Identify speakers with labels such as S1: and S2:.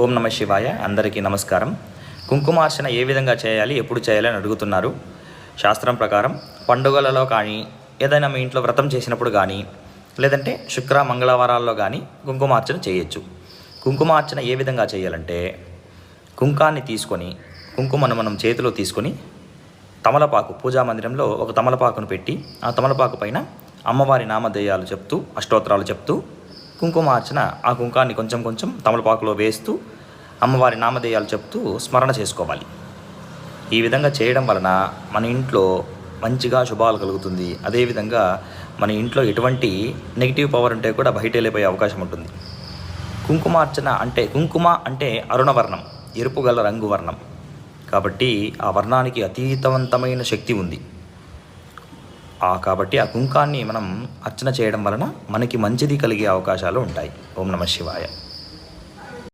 S1: ఓం నమ శివాయ. అందరికీ నమస్కారం. కుంకుమార్చన ఏ విధంగా చేయాలి, ఎప్పుడు చేయాలి అని అడుగుతున్నారు. శాస్త్రం ప్రకారం పండుగలలో కానీ, ఏదైనా మీ ఇంట్లో వ్రతం చేసినప్పుడు కానీ, లేదంటే శుక్ర మంగళవారాల్లో కానీ కుంకుమార్చన చేయొచ్చు. కుంకుమార్చన ఏ విధంగా చేయాలంటే, కుంకాన్ని తీసుకొని, కుంకుమను మనం చేతిలో తీసుకొని, తమలపాకు పూజా మందిరంలో ఒక తమలపాకును పెట్టి, ఆ తమలపాకు పైన అమ్మవారి నామధేయాలు చెప్తూ, అష్టోత్తరాలు చెప్తూ కుంకుమార్చన ఆ కుంకాన్ని కొంచెం కొంచెం తమలపాకులో వేస్తూ అమ్మవారి నామధేయాలు చెప్తూ స్మరణ చేసుకోవాలి. ఈ విధంగా చేయడం వలన మన ఇంట్లో మంచిగా శుభాలు కలుగుతుంది. అదేవిధంగా మన ఇంట్లో ఎటువంటి నెగిటివ్ పవర్ ఉంటే కూడా బయట వెళ్ళిపోయే అవకాశం ఉంటుంది. కుంకుమార్చన అంటే, కుంకుమ అంటే అరుణవర్ణం, ఎరుపు గల రంగు వర్ణం కాబట్టి ఆ వర్ణానికి అతీతవంతమైన శక్తి ఉంది. కాబట్టి ఆ కుంకాన్ని మనం అర్చన చేయడం వలన మనకి మంచిది కలిగే అవకాశాలు ఉంటాయి. ఓం నమ శివాయ.